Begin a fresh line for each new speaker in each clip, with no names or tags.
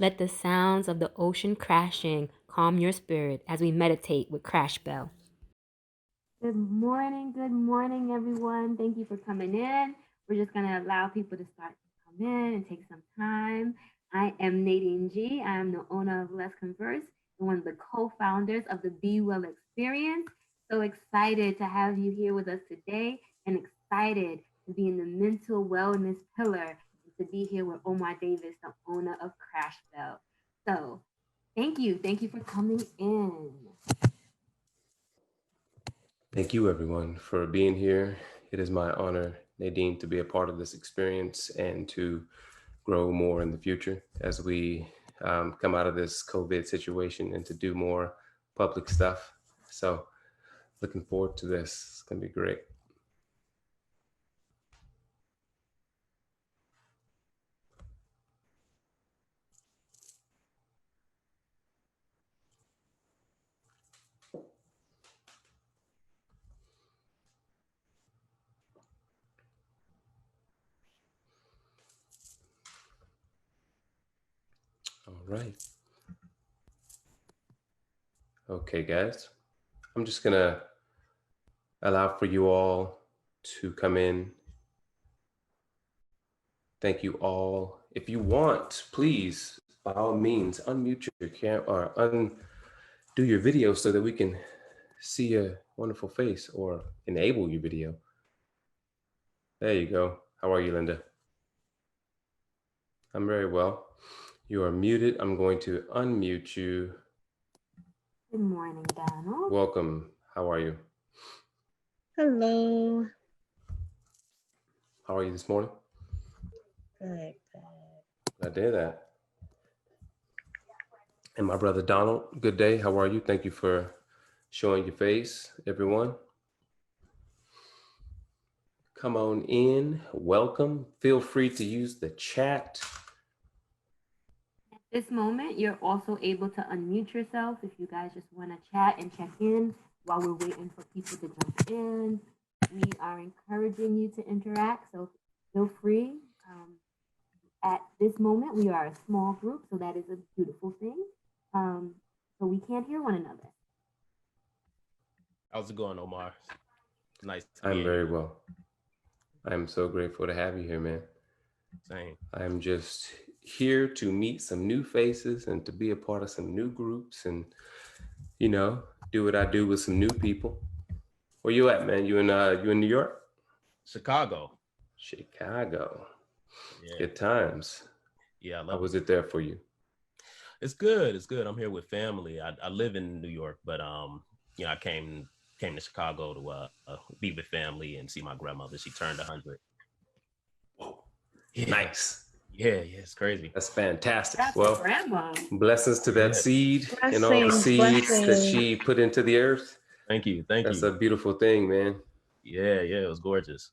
Let the sounds of the ocean crashing calm your spirit as we meditate with Crashbell. Good morning, everyone. Thank you for coming in. We're just going to allow people to start to come in and take some time. I am Nadine G. I am the owner of Let's Converse and one of the co-founders of the Be Well Experience. So excited to have you here with us today and excited to be in the mental wellness pillar and to be here with Omar Davis, the owner of Crashbell. So thank you. Thank you for coming in.
Thank you, everyone, for being here. It is my honor, Nadine, to be a part of this experience and to grow more in the future as we come out of this COVID situation and to do more public stuff. So looking forward to this. It's going to be great. All right. Okay, guys. I'm just going to allow for you all to come in. Thank you all. If you want, please, by all means, unmute your camera or undo your video so that we can see your wonderful face, or enable your video. There you go. How are you, Linda? I'm very well. You are muted. I'm going to unmute you.
Good morning, Donald.
Welcome. How are you?
Hello.
How are you this morning?
Good.
Glad to hear that. And my brother Donald, good day. How are you? Thank you for showing your face, everyone. Come on in. Welcome. Feel free to use the chat.
At this moment, you're also able to unmute yourself if you guys just want to chat and check in while we're waiting for people to jump in. We are encouraging you to interact, so feel free. At this moment, we are a small group, so that is a beautiful thing. So we can't hear one another.
How's it going, Omar? Nice to
I'm
meet
very
you.
well. I'm so grateful to have you here, man.
Same.
I'm just here to meet some new faces and to be a part of some new groups and, you know, do what I do with some new people. Where you at, man? You in New York?
Chicago.
Chicago.
Yeah.
Good times.
Yeah, I love
How was it there for you?
It's good. It's good. I'm here with family. I live in New York, but you know, I came to Chicago to be with family and see my grandmother. She turned 100.
Whoa.
Yeah.
Nice.
Yeah, it's crazy.
That's fantastic.
That's
well,
grandma.
Blessings to that seed and all the seeds that she put into the earth.
Thank you.
That's a beautiful thing, man.
Yeah, it was gorgeous.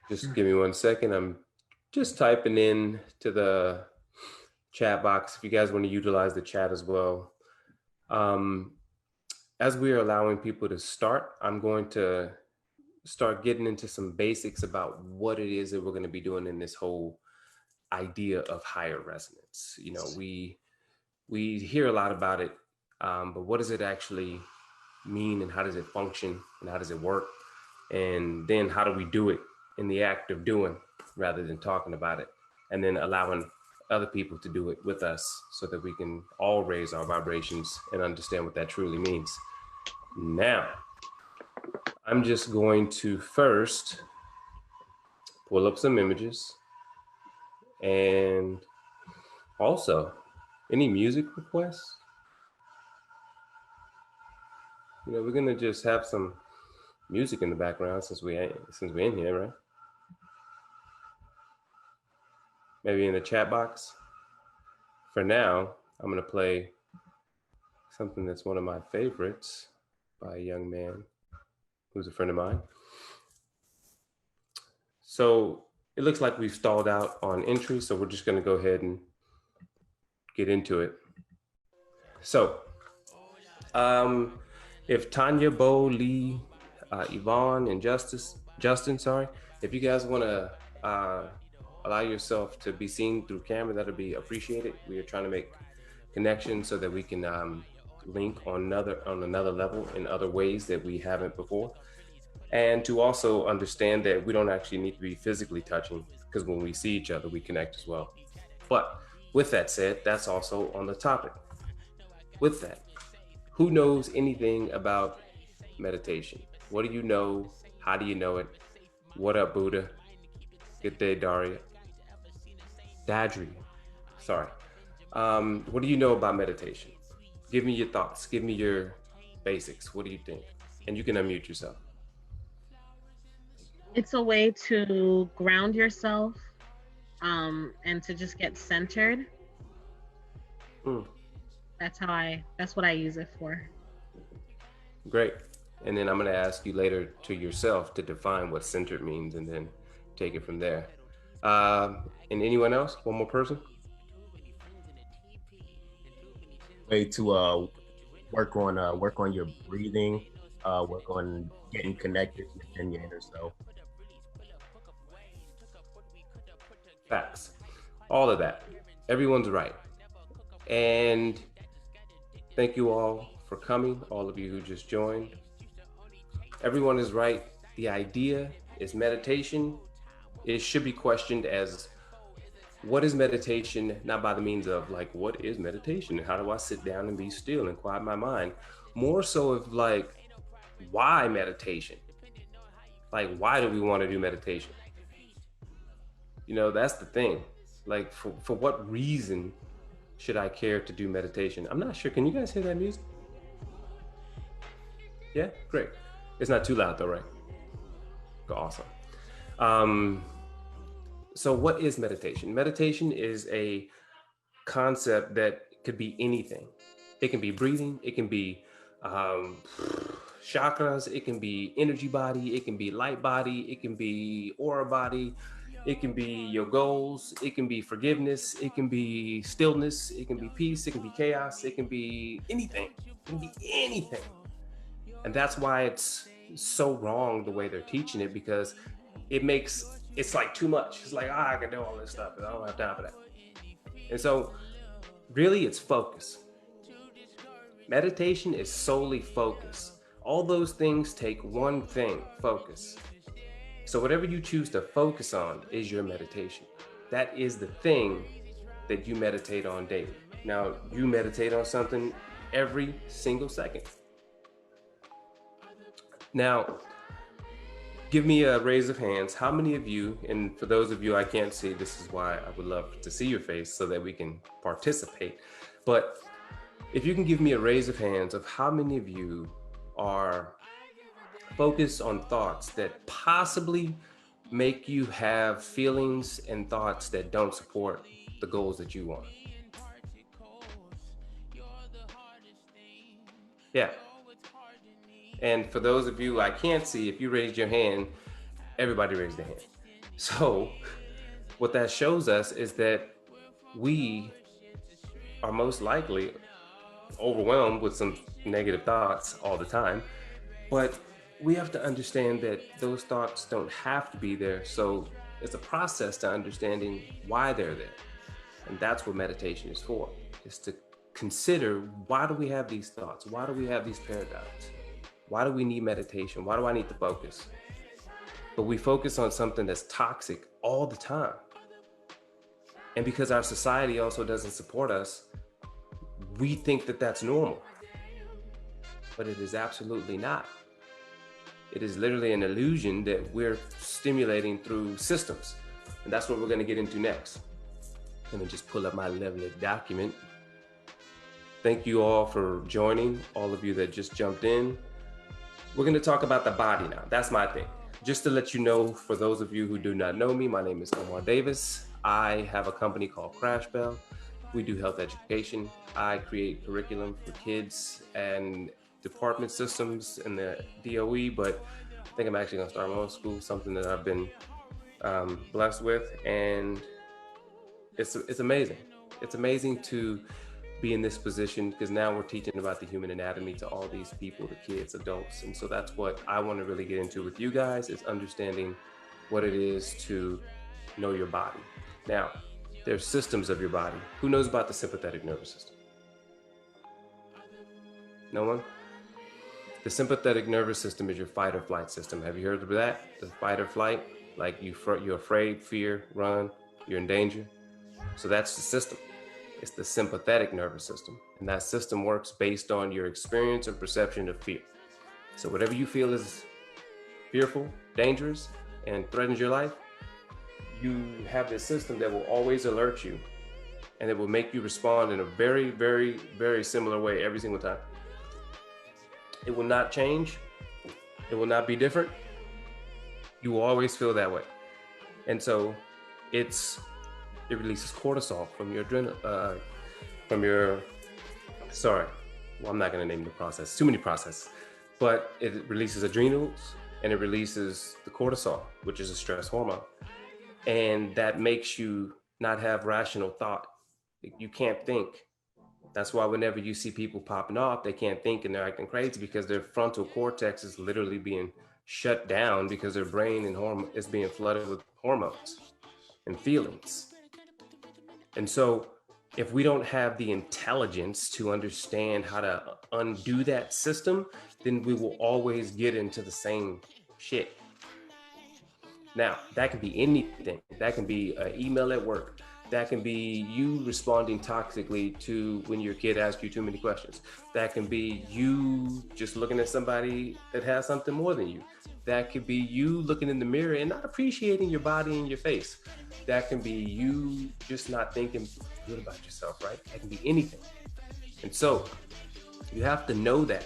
Just give me 1 second. I'm just typing in to the chat box if you guys want to utilize the chat as well. As we are allowing people to start, I'm going to start getting into some basics about what it is that we're going to be doing in this whole idea of higher resonance. You know, we hear a lot about it, but what does it actually mean, and how does it function, and how does it work? And then how do we do it in the act of doing rather than talking about it, and then allowing other people to do it with us so that we can all raise our vibrations and understand what that truly means. Now, I'm just going to first pull up some images, and also any music requests. You know, we're gonna just have some music in the background since we're in here, right? Maybe in the chat box. For now, I'm gonna play something that's one of my favorites by a young man who's a friend of mine. So it looks like we've stalled out on entry, so we're just gonna go ahead and get into it. So, if Tanya, Bo, Lee, Yvonne, and Justice, Justin, sorry. If you guys want to allow yourself to be seen through camera, that'll be appreciated. We are trying to make connections so that we can link on another level in other ways that we haven't before, and to also understand that we don't actually need to be physically touching, because when we see each other, we connect as well. But with that said, that's also on the topic. With that, who knows anything about meditation? What do you know? How do you know it? What up, Buddha? Good day, Daria. Dadri. Sorry. What do you know about meditation? Give me your thoughts. Give me your basics. What do you think? And you can unmute yourself.
It's a way to ground yourself, and to just get centered.
Mm,
That's what I use it for.
great. And then I'm going to ask you later to yourself to define what centered means, and then take it from there. And anyone else? One more person?
Way to work on your breathing, work on getting connected within your inner self.
Facts. All of that. Everyone's right. And thank you all for coming, all of you who just joined. Everyone is right. The idea is meditation. It should be questioned as, what is meditation? Not by the means of like, what is meditation? How do I sit down and be still and quiet my mind? More so of like, why meditation? Like, why do we want to do meditation? You know, that's the thing. Like, for what reason should I care to do meditation? I'm not sure. Can you guys hear that music? Yeah, great. It's not too loud though, right? Awesome. So what is meditation? Meditation is a concept that could be anything. It can be breathing. It can be chakras. It can be energy body. It can be light body. It can be aura body. It can be your goals. It can be forgiveness. It can be stillness. It can be peace. It can be chaos. It can be anything. It can be anything. And that's why it's so wrong the way they're teaching it, because it's like too much. It's like, I can do all this stuff, but I don't have time for that. And so really it's focus. Meditation is solely focus. All those things take one thing, focus. So whatever you choose to focus on is your meditation. That is the thing that you meditate on daily. Now, you meditate on something every single second. Now, give me a raise of hands. How many of you, and for those of you I can't see, this is why I would love to see your face so that we can participate. But if you can give me a raise of hands of how many of you are focused on thoughts that possibly make you have feelings and thoughts that don't support the goals that you want. Yeah. And for those of you I can't see, if you raised your hand, everybody raised their hand. So what that shows us is that we are most likely overwhelmed with some negative thoughts all the time, but we have to understand that those thoughts don't have to be there. So it's a process to understanding why they're there. And that's what meditation is for, is to consider, why do we have these thoughts? Why do we have these paradigms? Why do we need meditation? Why do I need to focus? But we focus on something that's toxic all the time. And because our society also doesn't support us, we think that that's normal. But it is absolutely not. It is literally an illusion that we're stimulating through systems. And that's what we're going to get into next. Let me just pull up my lovely document. Thank you all for joining, all of you that just jumped in. We're going to talk about the body now. That's my thing. Just to let you know, for those of you who do not know me, my name is Omar Davis. I have a company called Crashbell. We do health education. I create curriculum for kids and department systems in the DOE, but I think I'm actually gonna start my own school, something that I've been blessed with. And it's amazing. It's amazing to be in this position, because now we're teaching about the human anatomy to all these people, the kids, adults. And so that's what I want to really get into with you guys, is understanding what it is to know your body. Now, there's systems of your body. Who knows about the sympathetic nervous system? No one? The sympathetic nervous system is your fight or flight system. Have you heard of that? The fight or flight? Like you're afraid, fear, run, you're in danger. So that's the system. It's the sympathetic nervous system. And that system works based on your experience and perception of fear. So whatever you feel is fearful, dangerous, and threatens your life, you have this system that will always alert you, and it will make you respond in a very, very, very similar way every single time. It will not change. It will not be different. You will always feel that way. And so it releases cortisol from your adrenaline, I'm not gonna name the process, too many processes, but it releases adrenals and it releases the cortisol, which is a stress hormone. And that makes you not have rational thought. You can't think. That's why whenever you see people popping off, they can't think and they're acting crazy, because their frontal cortex is literally being shut down because their brain and is being flooded with hormones and feelings. And so if we don't have the intelligence to understand how to undo that system, then we will always get into the same shit. Now, that can be anything. That can be an email at work. That can be you responding toxically to when your kid asks you too many questions. That can be you just looking at somebody that has something more than you. That could be you looking in the mirror and not appreciating your body and your face. That can be you just not thinking good about yourself, right? That can be anything. And so you have to know that.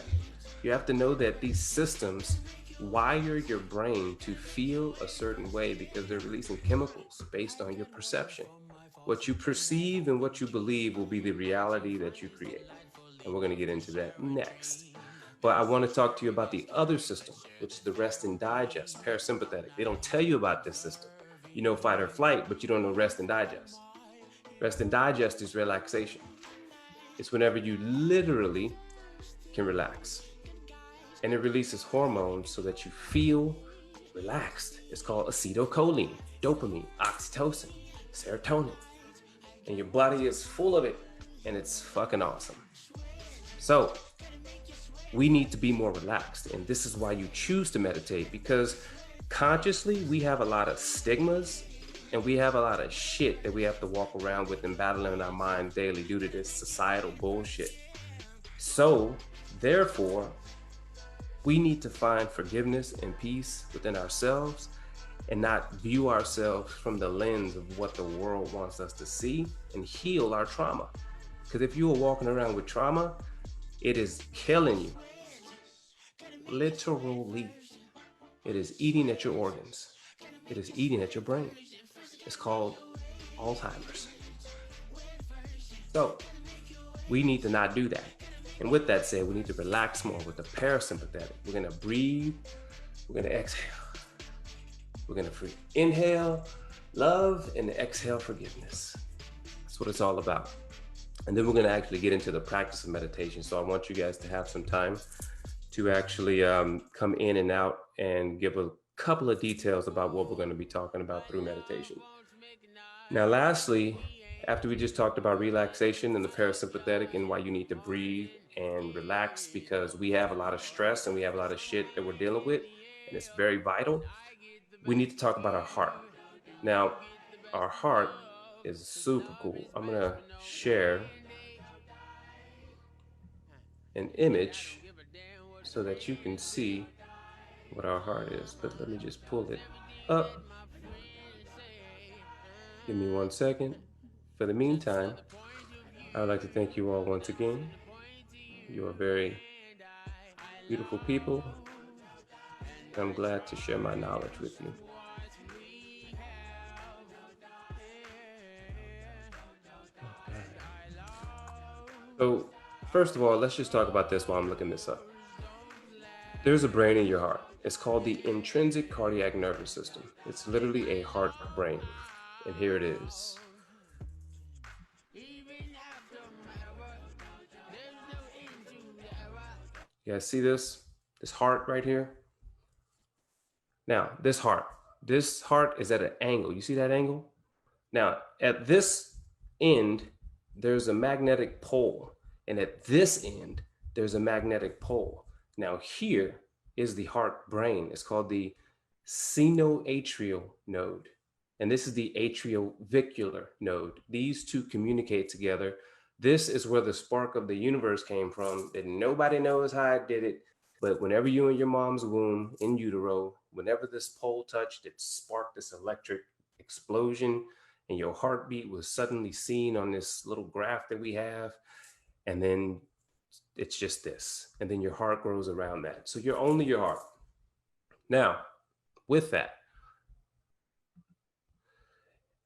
You have to know that these systems wire your brain to feel a certain way because they're releasing chemicals based on your perception. What you perceive and what you believe will be the reality that you create. And we're going to get into that next. But I want to talk to you about the other system, which is the rest and digest, parasympathetic. They don't tell you about this system. You know fight or flight, but you don't know rest and digest. Rest and digest is relaxation. It's whenever you literally can relax. And it releases hormones so that you feel relaxed. It's called acetylcholine, dopamine, oxytocin, serotonin. And your body is full of it, and it's fucking awesome. So we need to be more relaxed. And this is why you choose to meditate, because consciously we have a lot of stigmas and we have a lot of shit that we have to walk around with and battle in our minds daily due to this societal bullshit. So therefore, we need to find forgiveness and peace within ourselves and not view ourselves from the lens of what the world wants us to see, and heal our trauma. Because if you are walking around with trauma, it is killing you. Literally. It is eating at your organs. It is eating at your brain. It's called Alzheimer's. So we need to not do that. And with that said, we need to relax more with the parasympathetic. We're gonna breathe, we're gonna exhale. We're gonna inhale love and exhale forgiveness. That's what it's all about. And then we're gonna actually get into the practice of meditation. So I want you guys to have some time to actually come in and out and give a couple of details about what we're gonna be talking about through meditation. Now, lastly, after we just talked about relaxation and the parasympathetic and why you need to breathe and relax, because we have a lot of stress and we have a lot of shit that we're dealing with, and it's very vital, we need to talk about our heart. Now, our heart is super cool. I'm gonna share an image so that you can see what our heart is, but let me just pull it up. Give me 1 second. For the meantime, I would like to thank you all once again. You are very beautiful people. I'm glad to share my knowledge with you. Okay. So, first of all, let's just talk about this while I'm looking this up. There's a brain in your heart. It's called the intrinsic cardiac nervous system. It's literally a heart brain. And here it is. You guys see this? This heart right here? Now, this heart is at an angle. You see that angle? Now, at this end, there's a magnetic pole. And at this end, there's a magnetic pole. Now, here is the heart brain. It's called the sinoatrial node. And this is the atriovicular node. These two communicate together. This is where the spark of the universe came from. And nobody knows how it did it. But whenever you were in your mom's womb, in utero, whenever this pole touched, it sparked this electric explosion, and your heartbeat was suddenly seen on this little graph that we have. And then it's just this. And then your heart grows around that. So you're only your heart. Now, with that,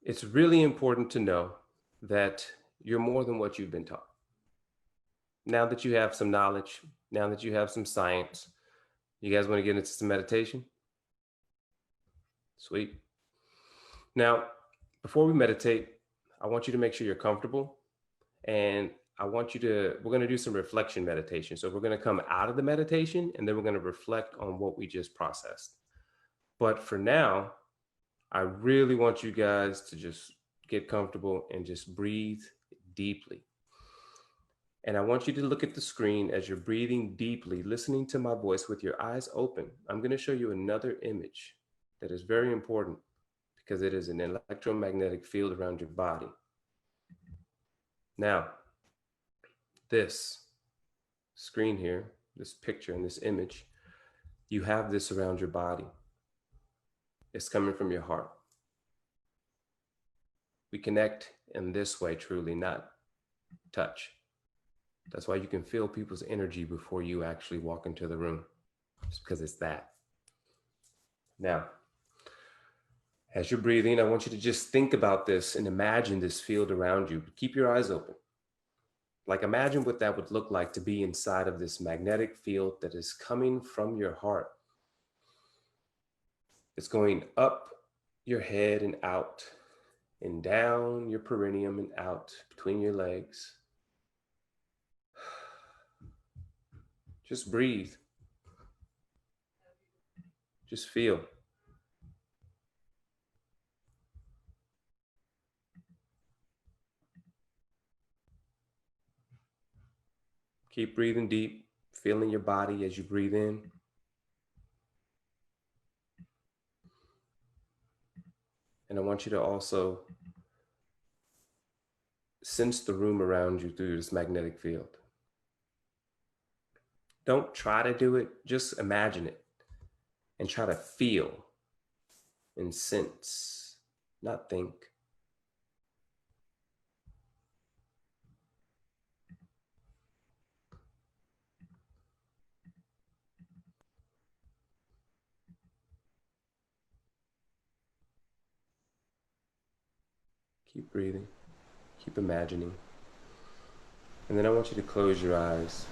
it's really important to know that you're more than what you've been taught. Now that you have some knowledge, now that you have some science, you guys want to get into some meditation? Sweet. Now, before we meditate, I want you to make sure you're comfortable. And we're going to do some reflection meditation. So we're going to come out of the meditation and then we're going to reflect on what we just processed. But for now, I really want you guys to just get comfortable and just breathe deeply. And I want you to look at the screen as you're breathing deeply, listening to my voice with your eyes open. I'm going to show you another image that is very important because it is an electromagnetic field around your body. Now, this screen here, this picture and this image, you have this around your body. It's coming from your heart. We connect in this way, truly, not touch. That's why you can feel people's energy before you actually walk into the room. It's because it's that. Now, as you're breathing, I want you to just think about this and imagine this field around you. Keep your eyes open. Like, imagine what that would look like to be inside of this magnetic field that is coming from your heart. It's going up your head and out, and down your perineum and out between your legs. Just breathe. Just feel. Keep breathing deep, feeling your body as you breathe in. And I want you to also sense the room around you through this magnetic field. Don't try to do it, just imagine it and try to feel and sense, not think. Keep breathing, keep imagining. And then I want you to close your eyes.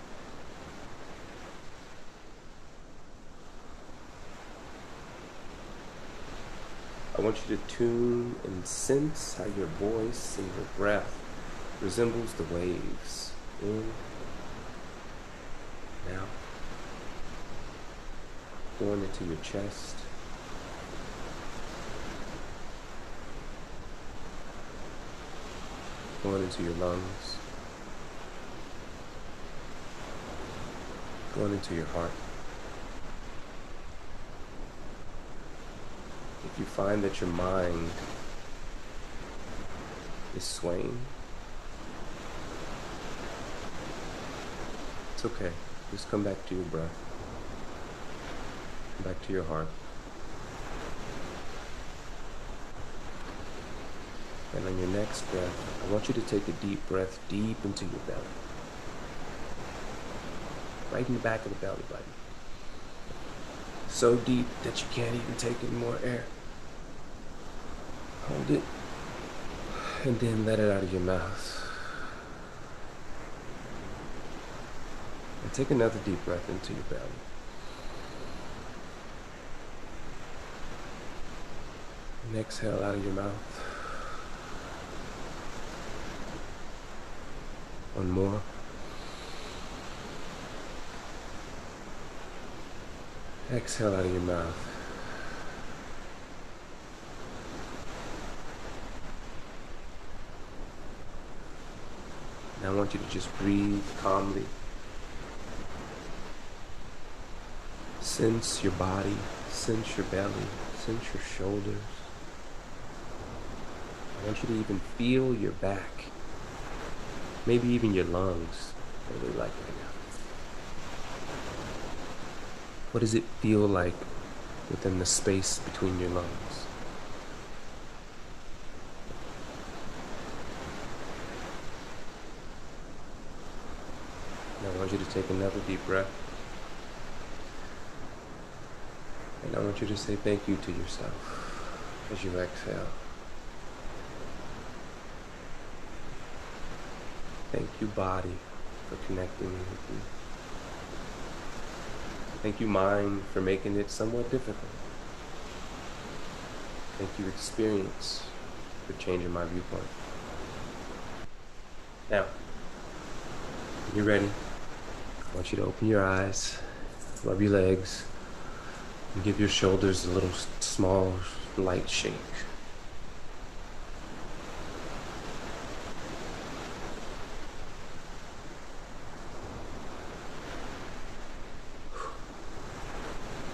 I want you to tune and sense how your voice and your breath resembles the waves in and out, going into your chest, going into your lungs, going into your heart. If you find that your mind is swaying, it's okay. Just come back to your breath. Come back to your heart. And on your next breath, I want you to take a deep breath deep into your belly. Right in the back of the belly button. So deep that you can't even take any more air. Hold it, and then let it out of your mouth. And take another deep breath into your belly. And exhale out of your mouth. One more. Exhale out of your mouth. Now I want you to just breathe calmly. Sense your body, sense your belly, sense your shoulders. I want you to even feel your back, maybe even your lungs. I really like right now. What does it feel like within the space between your lungs? Now I want you to take another deep breath. And I want you to say thank you to yourself as you exhale. Thank you, body, for connecting with you. Thank you, mind, for making it somewhat difficult. Thank you, experience, for changing my viewpoint. Now, when you're ready, I want you to open your eyes, rub your legs, and give your shoulders a little small, light shake.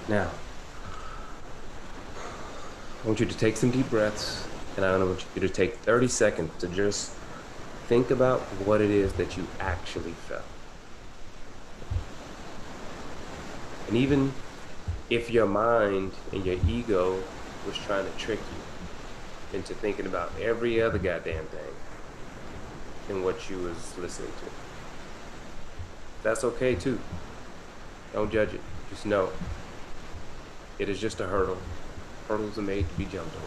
Now, I want you to take some deep breaths, and I want you to take 30 seconds to just think about what it is that you actually felt. And even if your mind and your ego was trying to trick you into thinking about every other goddamn thing than what you was listening to, that's okay too. Don't judge it. Just know it is just a hurdle. Hurdles are made to be jumped over.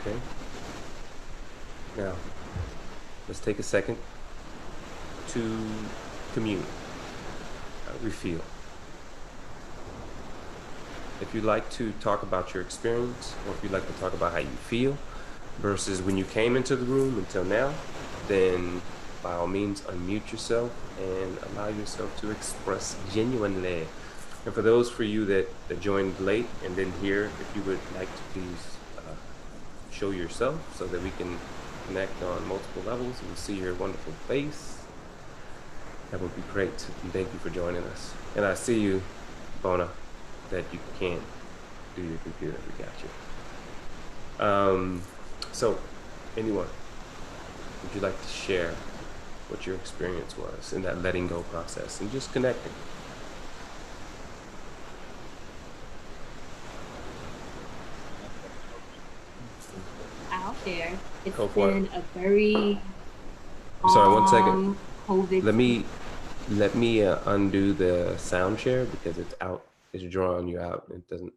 Okay. Now, let's take a second to commune. How do we feel? If you'd like to talk about your experience, or if you'd like to talk about how you feel versus when you came into the room until now, then by all means unmute yourself and allow yourself to express genuinely. And for those for you that joined late and didn't hear, if you would like to please show yourself so that we can connect on multiple levels and see your wonderful face, that would be great. And thank you for joining us. And I see you, Bona, that you can't do your computer. We got you. So, anyone, would you like to share what your experience was in that letting go process and just connecting?
I'll share. It's
Go for
been
it.
a very
I'm sorry, 1 second.
COVID.
Let me undo the sound share because it's out. It's drawing you out. It doesn't.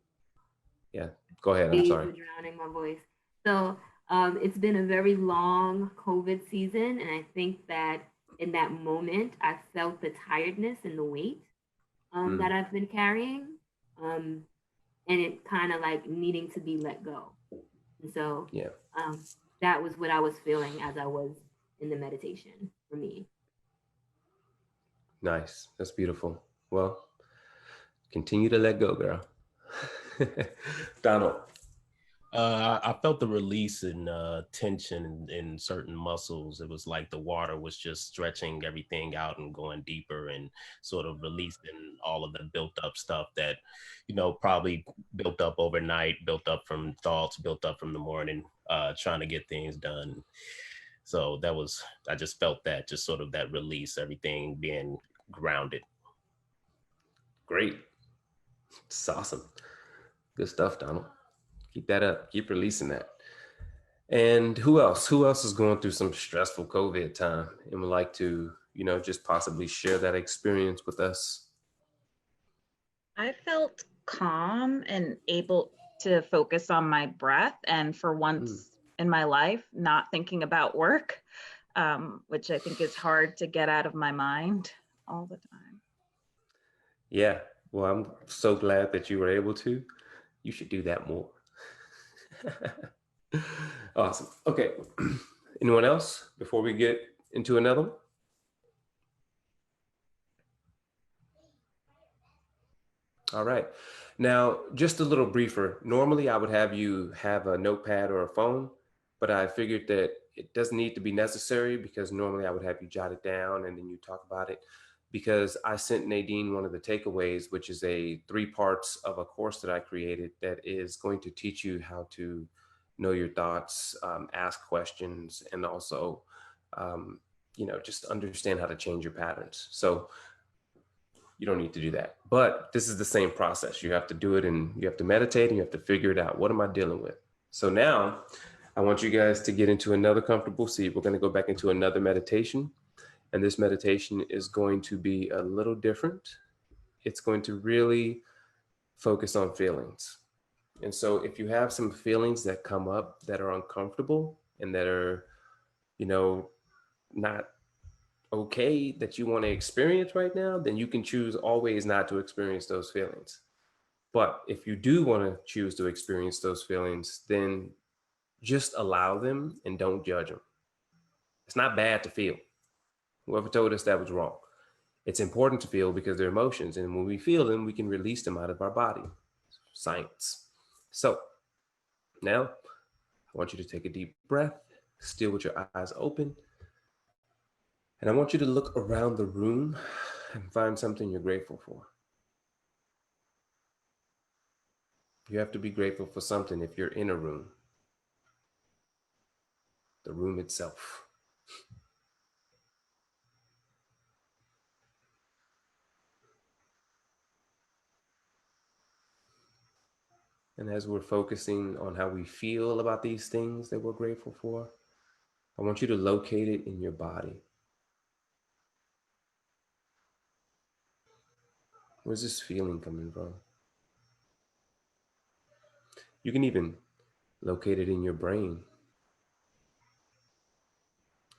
Yeah, go ahead. I'm sorry.
Drowning my voice. So it's been a very long COVID season, and I think that in that moment, I felt the tiredness and the weight that I've been carrying, and it kind of like needing to be let go. And so
Yeah.
that was what I was feeling as I was in the meditation for me.
Nice. That's beautiful. Well, continue to let go, girl. Donald.
I felt the release in tension in certain muscles. It was like the water was just stretching everything out and going deeper and sort of releasing all of the built up stuff that, probably built up overnight, built up from thoughts, built up from the morning, trying to get things done. So I just felt that, just sort of that release, everything being grounded.
Great. It's awesome. Good stuff, Donald. Keep that up. Keep releasing that. And who else? Who else is going through some stressful COVID time and would like to, just possibly share that experience with us?
I felt calm and able to focus on my breath, and for once in my life, not thinking about work, which I think is hard to get out of my mind all the time.
Yeah. Well, I'm so glad that you were able to. You should do that more. Awesome. Okay. Anyone else before we get into another one? All right. Now, just a little briefer. Normally, I would have you have a notepad or a phone, but I figured that it doesn't need to be necessary because normally I would have you jot it down and then you talk about it. Because I sent Nadine one of the takeaways, which is a 3 parts of a course that I created that is going to teach you how to know your thoughts, ask questions, and also, just understand how to change your patterns. So you don't need to do that. But this is the same process. You have to do it and you have to meditate and you have to figure it out. What am I dealing with? So now I want you guys to get into another comfortable seat. We're going to go back into another meditation. And this meditation is going to be a little different. It's going to really focus on feelings. And so if you have some feelings that come up that are uncomfortable and that are, not okay, that you want to experience right now, then you can choose always not to experience those feelings. But if you do want to choose to experience those feelings, then just allow them and don't judge them. It's not bad to feel. Whoever told us that was wrong. It's important to feel because they're emotions. And when we feel them, we can release them out of our body. Science. So now I want you to take a deep breath, still with your eyes open. And I want you to look around the room and find something you're grateful for. You have to be grateful for something if you're in a room. The room itself. And as we're focusing on how we feel about these things that we're grateful for, I want you to locate it in your body. Where's this feeling coming from? You can even locate it in your brain.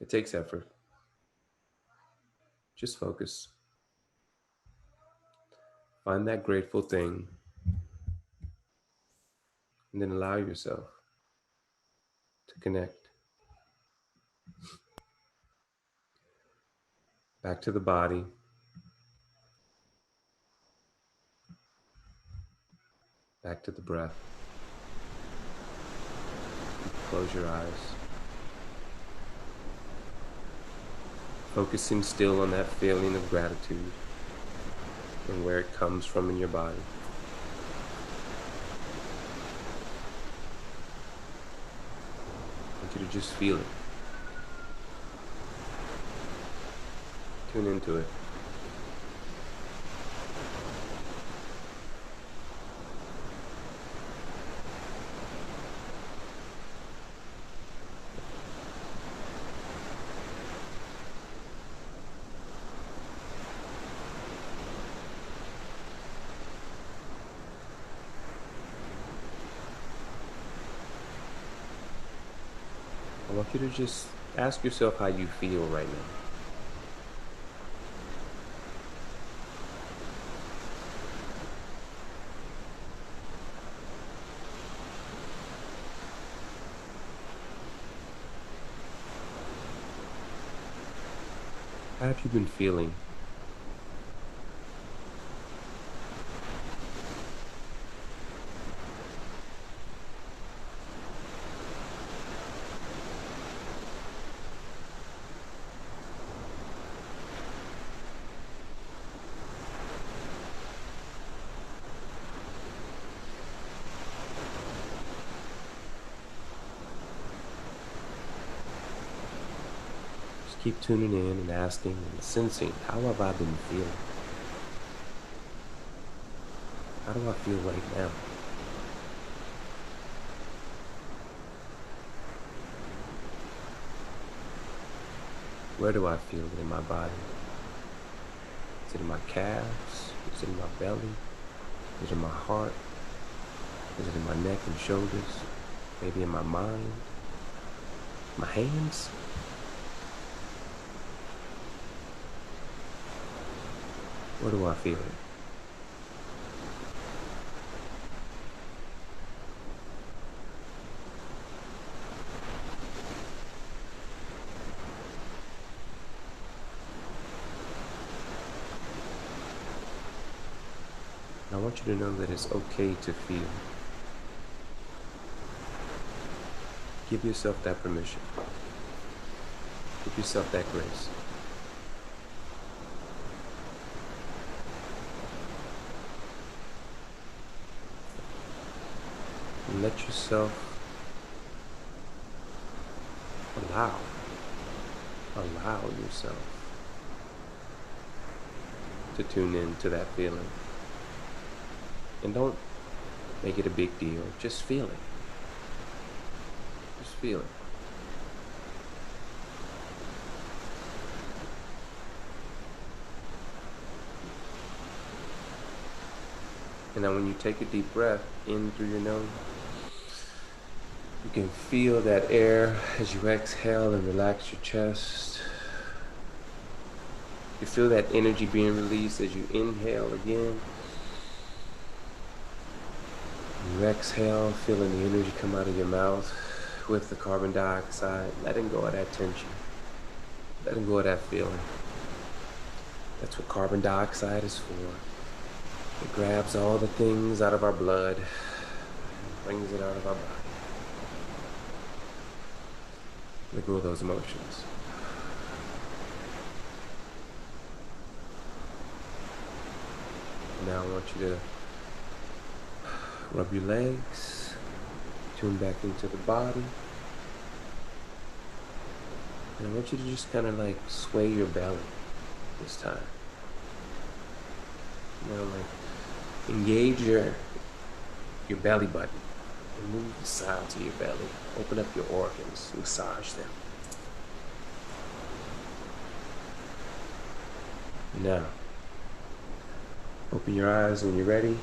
It takes effort. Just focus. Find that grateful thing and then allow yourself to connect. Back to the body. Back to the breath. Close your eyes. Focusing still on that feeling of gratitude and where it comes from in your body. I want you to just feel it. Tune into it. I want you to just ask yourself how you feel right now. How have you been feeling? Keep tuning in and asking and sensing, how have I been feeling? How do I feel right now? Where do I feel it in my body? Is it in my calves? Is it in my belly? Is it in my heart? Is it in my neck and shoulders? Maybe in my mind? My hands? Where do I feel it? want you to know that it's okay to feel. Give yourself that permission. Give yourself that grace. And let yourself allow yourself to tune in to that feeling. And don't make it a big deal. Just feel it. Just feel it. And now when you take a deep breath in through your nose, you can feel that air as you exhale and relax your chest. You feel that energy being released as you inhale again. You exhale, feeling the energy come out of your mouth with the carbon dioxide, letting go of that tension, letting go of that feeling. That's what carbon dioxide is for. It grabs all the things out of our blood and brings it out of our body. Let go of those emotions. Now I want you to rub your legs, tune back into the body. And I want you to just kind of like sway your belly this time. You know, like engage your belly button and move the sides of your belly. Open up your organs, massage them. Now, open your eyes when you're ready.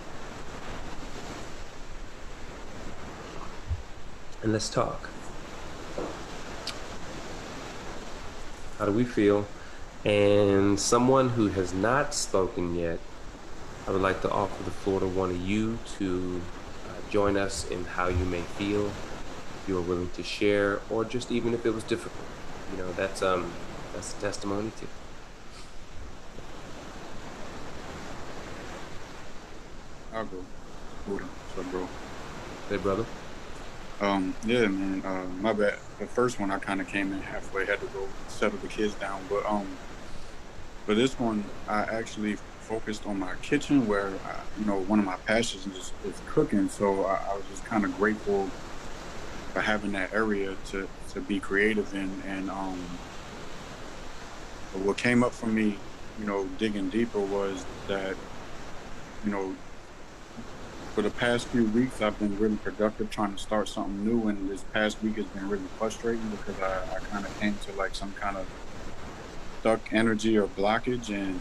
And let's talk. How do we feel? And someone who has not spoken yet, I would like to offer the floor to one of you to join us in how you may feel, if you are willing to share, or just even if it was difficult. You know, that's a testimony too.
I'll go. What's up, bro?
Hey, brother.
Yeah, man. My bad. The first one I kind of came in halfway, had to go settle the kids down. But for this one, I actually focused on my kitchen, where one of my passions is cooking. So I was just kind of grateful for having that area to be creative in. And what came up for me, digging deeper, was that for the past few weeks, I've been really productive trying to start something new, and this past week has been really frustrating because I kind of came to like some kind of stuck energy or blockage. And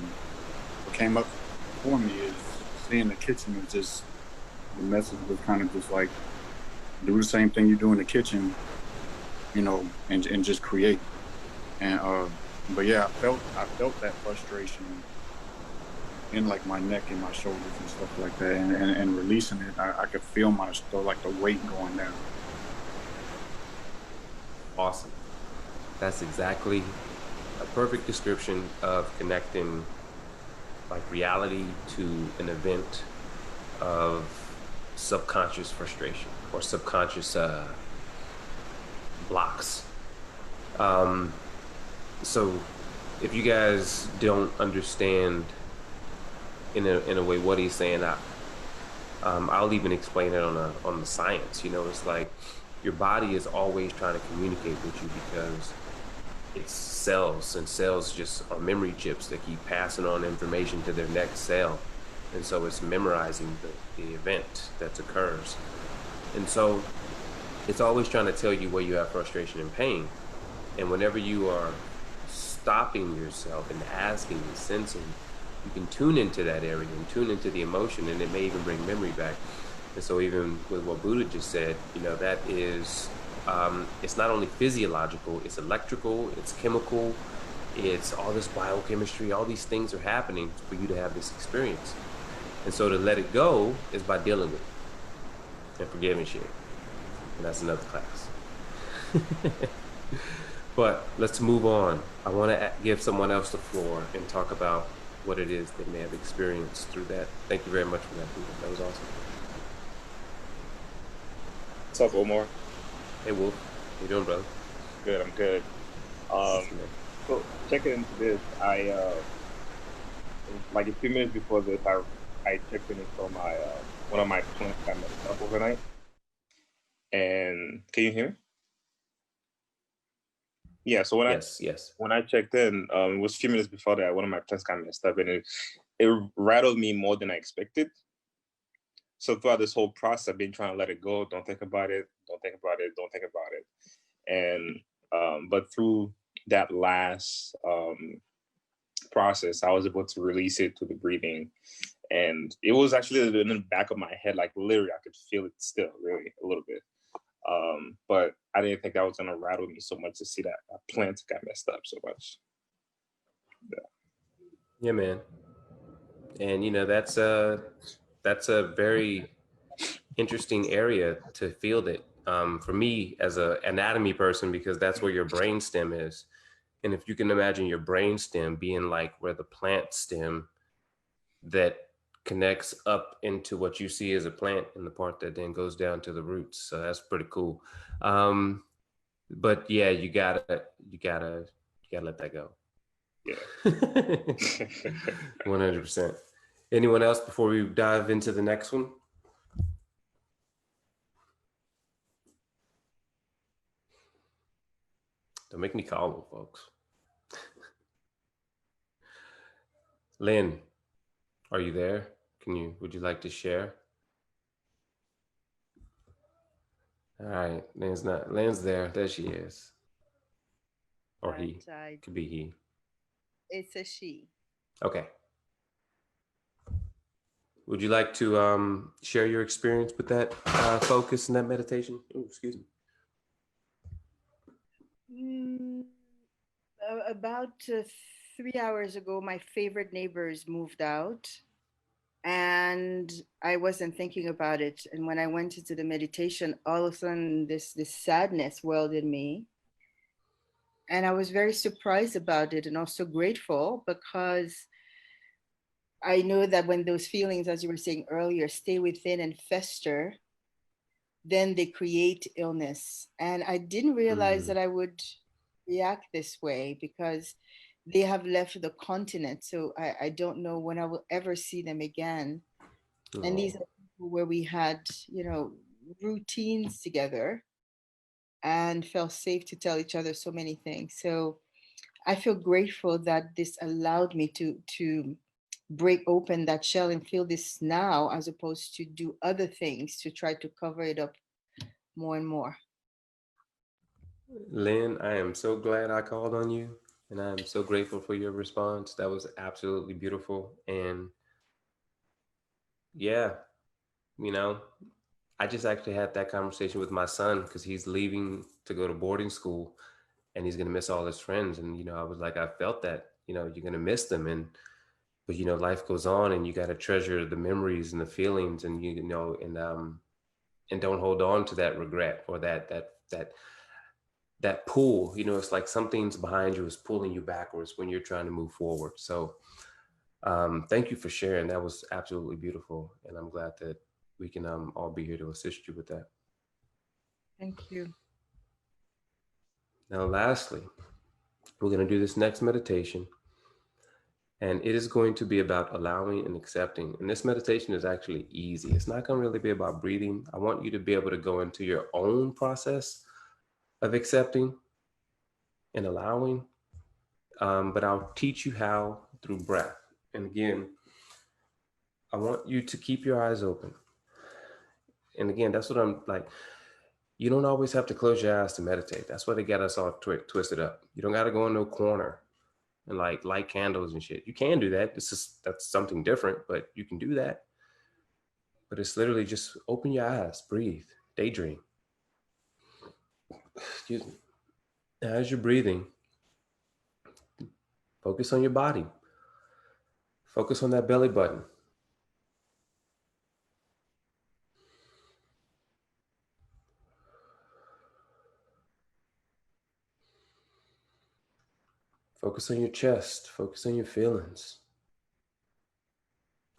what came up for me is seeing the kitchen is just, the message was kind of just like, do the same thing you do in the kitchen, and just create. And but yeah, I felt that frustration in like my neck and my shoulders and stuff like that, and releasing it, I could feel like the weight going down.
Awesome. That's exactly a perfect description of connecting like reality to an event of subconscious frustration or subconscious blocks. So if you guys don't understand in a way what he's saying, I'll even explain it on the science. It's like your body is always trying to communicate with you because it's cells, and cells just are memory chips that keep passing on information to their next cell, and so it's memorizing the event that occurs. And so it's always trying to tell you where you have frustration and pain. And whenever you are stopping yourself and asking and sensing, you can tune into that area and tune into the emotion, and it may even bring memory back. And so even with what Buddha just said, that is, it's not only physiological, it's electrical, it's chemical, it's all this biochemistry, all these things are happening for you to have this experience. And so to let it go is by dealing with it and forgiving shit. And that's another class. But let's move on. I want to give someone else the floor and talk about what it is they may have experienced through that. Thank you very much for that, Peter. That was awesome.
What's up, Omar?
Hey, Wolf. How you doing, brother?
Good, I'm good. So checking into this, like a few minutes before this, I checked in and saw my one of my plants got messed up overnight. And can you hear me? Yeah. So
yes.
When I checked in, it was a few minutes before that one of my plants got messed up, and it rattled me more than I expected. So throughout this whole process, I've been trying to let it go. Don't think about it. Don't think about it. Don't think about it. And but through that last process, I was able to release it through the breathing, and it was actually in the back of my head, like literally, I could feel it still, really a little bit. But I didn't think that was gonna rattle me so much to see that a plant got messed up so much.
Yeah, man. And that's a very interesting area to field it. For me, as an anatomy person, because that's where your brain stem is. And if you can imagine your brain stem being like where the plant stem that connects up into what you see as a plant and the part that then goes down to the roots. So that's pretty cool. But yeah, you gotta let that go.
Yeah.
100%. Anyone else before we dive into the next one? Don't make me call them, folks. Lynn, are you there? Would you like to share? All right, Lynn's there. There she is. Or he. Could be he.
It's a she.
Okay. Would you like to share your experience with that focus and that meditation? Oh, excuse me.
About 3 hours ago, my favorite neighbors moved out, and I wasn't thinking about it. And when I went into the meditation, all of a sudden, this sadness welled in me, and I was very surprised about it, and also grateful, because I know that when those feelings, as you were saying earlier, stay within and fester, then they create illness. And I didn't realize that I would react this way, because they have left the continent. So I don't know when I will ever see them again. Oh. And these are people where we had, routines together and felt safe to tell each other so many things. So I feel grateful that this allowed me to break open that shell and feel this now, as opposed to do other things to try to cover it up more and more.
Lynn, I am so glad I called on you, and I'm so grateful for your response. That was absolutely beautiful. And yeah, I just actually had that conversation with my son, because he's leaving to go to boarding school and he's going to miss all his friends. And, I was like, I felt that, you're going to miss them. But life goes on, and you got to treasure the memories and the feelings, and, and don't hold on to that regret or that pull. It's like something's behind you is pulling you backwards when you're trying to move forward. So thank you for sharing. That was absolutely beautiful. And I'm glad that we can all be here to assist you with that.
Thank you.
Now, lastly, we're going to do this next meditation. And it is going to be about allowing and accepting. And this meditation is actually easy. It's not going to really be about breathing. I want you to be able to go into your own process of accepting and allowing. But I'll teach you how through breath. And again, I want you to keep your eyes open. And again, that's what I'm like. You don't always have to close your eyes to meditate. That's why they got us all twisted up. You don't got to go in no corner and like light candles and shit. You can do that. That's something different, but you can do that. But it's literally just open your eyes, breathe, daydream. Excuse me. Now, as you're breathing, focus on your body. Focus on that belly button. Focus on your chest. Focus on your feelings.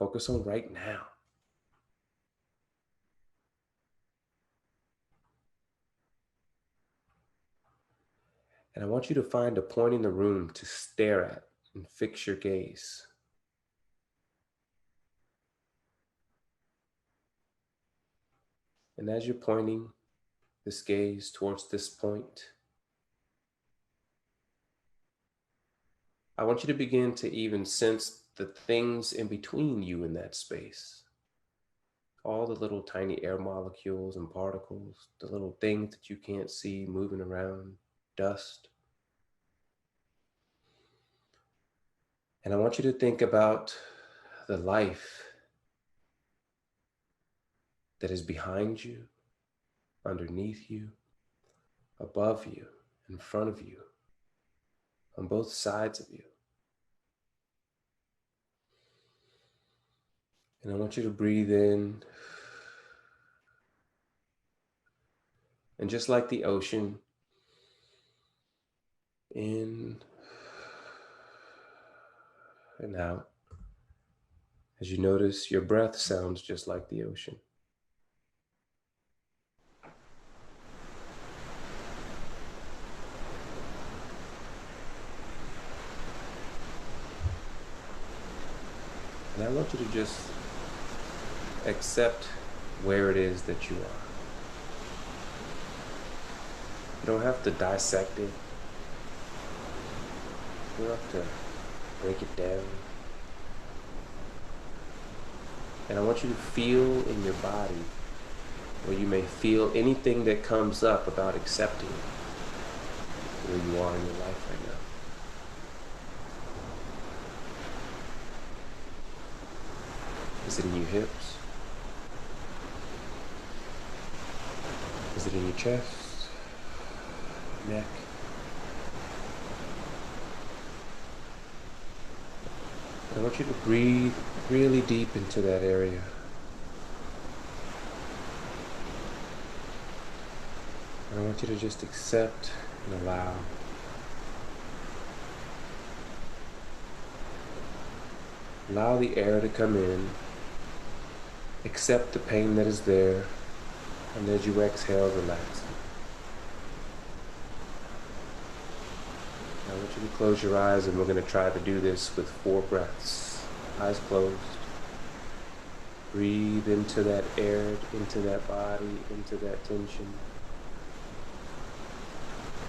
Focus on right now. And I want you to find a point in the room to stare at and fix your gaze. And as you're pointing this gaze towards this point, I want you to begin to even sense the things in between you in that space. All the little tiny air molecules and particles, the little things that you can't see moving around, dust. And I want you to think about the life that is behind you, underneath you, above you, in front of you, on both sides of you. And I want you to breathe in. And just like the ocean, in and out. As you notice, your breath sounds just like the ocean. And I want you to just accept where it is that you are. You don't have to dissect it. You don't have to break it down. And I want you to feel in your body where you may feel anything that comes up about accepting where you are in your life right now. Is it in your hips? Is it in your chest? Neck? I want you to breathe really deep into that area. And I want you to just accept and allow. Allow the air to come in. Accept the pain that is there. And as you exhale, relax. I want you to close your eyes, and we're going to try to do this with 4 breaths. Eyes closed. Breathe into that air, into that body, into that tension.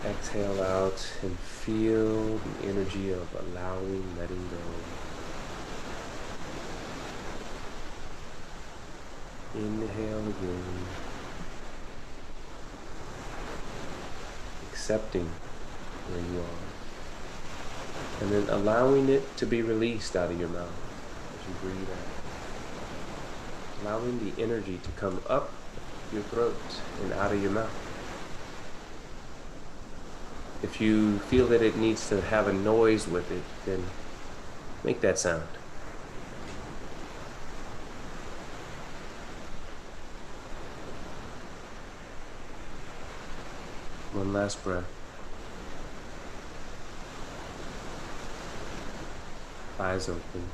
Exhale out and feel the energy of allowing, letting go. Inhale again. Accepting where you are. And then allowing it to be released out of your mouth as you breathe out. Allowing the energy to come up your throat and out of your mouth. If you feel that it needs to have a noise with it, then make that sound. One last breath. Eyes open.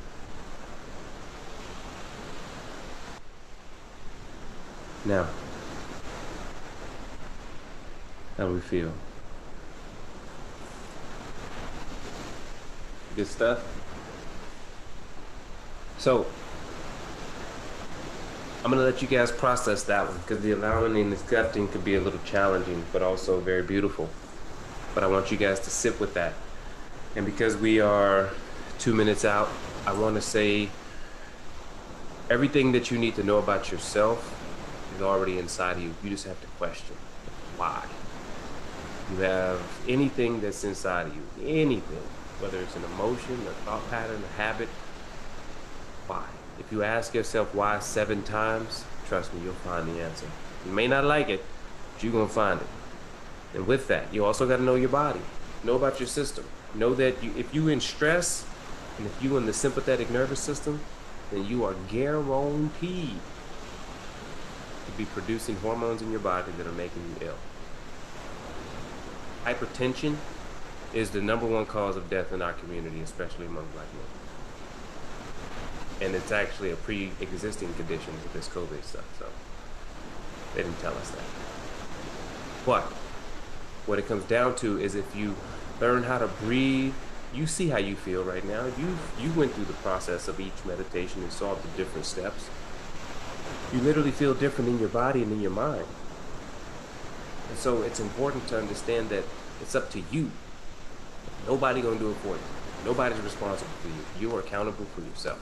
Now, how do we feel? Good stuff? So, I'm gonna let you guys process that one, because the allowing and accepting could be a little challenging, but also very beautiful. But I want you guys to sit with that. And because we are 2 minutes out, I want to say everything that you need to know about yourself is already inside of you. You just have to question why. You have anything that's inside of you, anything, whether it's an emotion, a thought pattern, a habit, why? If you ask yourself why 7 times, trust me, you'll find the answer. You may not like it, but you're gonna find it. And with that, you also gotta know your body, know about your system. Know that if you in stress, and if you in the sympathetic nervous system, then you are guaranteed to be producing hormones in your body that are making you ill. Hypertension is the #1 cause of death in our community, especially among Black men. And it's actually a pre-existing condition with this COVID stuff. So they didn't tell us that. But what it comes down to is if you learn how to breathe, you see how you feel right now. You went through the process of each meditation and saw the different steps. You literally feel different in your body and in your mind. And so it's important to understand that it's up to you. Nobody gonna do it for you. Nobody's responsible for you. You are accountable for yourself.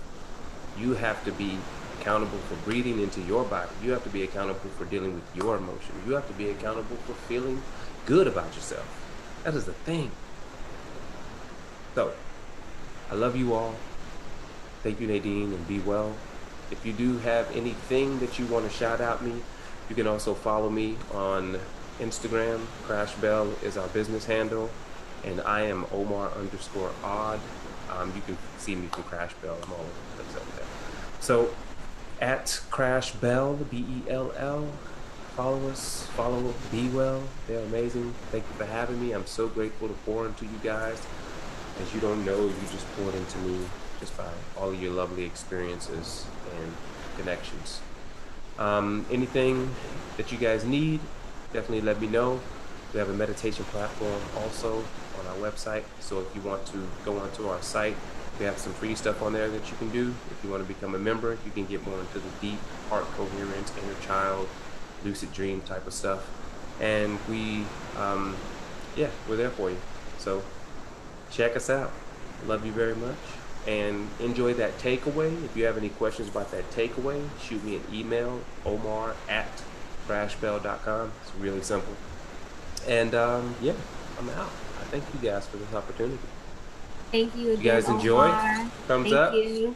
You have to be accountable for breathing into your body. You have to be accountable for dealing with your emotions. You have to be accountable for feeling good about yourself. That is the thing. So, I love you all. Thank you, Nadine, and be well. If you do have anything that you want to shout out me, you can also follow me on Instagram. Crashbell is our business handle, and I am Omar_odd. You can see me from Crashbell. I'm all over the place up there. So, at Crashbell, BELL. Follow us, follow Be Well. They're amazing. Thank you for having me. I'm so grateful to pour into you guys. As you don't know, you just poured into me just by all of your lovely experiences and connections. Anything that you guys need, definitely let me know. We have a meditation platform also on our website. So if you want to go onto our site, we have some free stuff on there that you can do. If you want to become a member, you can get more into the deep heart coherence, inner child, lucid dream type of stuff. And we, we're there for you. So check us out. Love you very much. And enjoy that takeaway. If you have any questions about that takeaway, shoot me an email, omar@crashbell.com. It's really simple. And I'm out. I thank you guys for this opportunity.
Thank you again,
You guys enjoy?
Omar.
Thumbs up.
Thank you.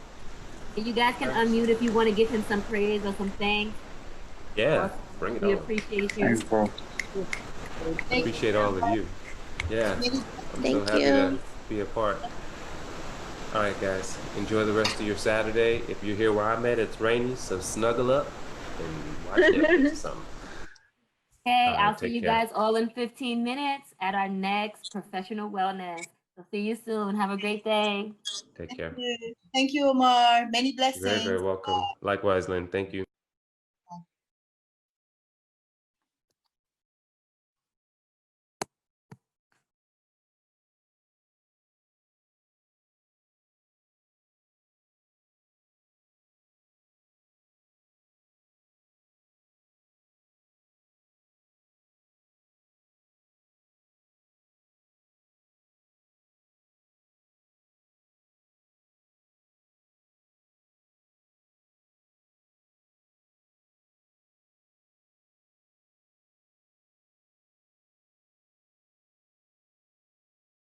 And you guys can unmute if you want to give him some praise or some thanks.
Yeah, bring it on.
We appreciate you.
Thanks, bro.
I appreciate all of you. Yeah, I'm so happy to be a part. All right, guys, enjoy the rest of your Saturday. If you're here where I'm at, it's rainy, so snuggle up and watch Netflix or something.
Hey,
All right,
I'll see
take
you
care.
guys all in 15 minutes at our next professional wellness. So see you soon. Have a great day.
Take care.
Thank you, Omar. Many
You're very,
blessings.
very welcome. Likewise, Lynn. Thank you.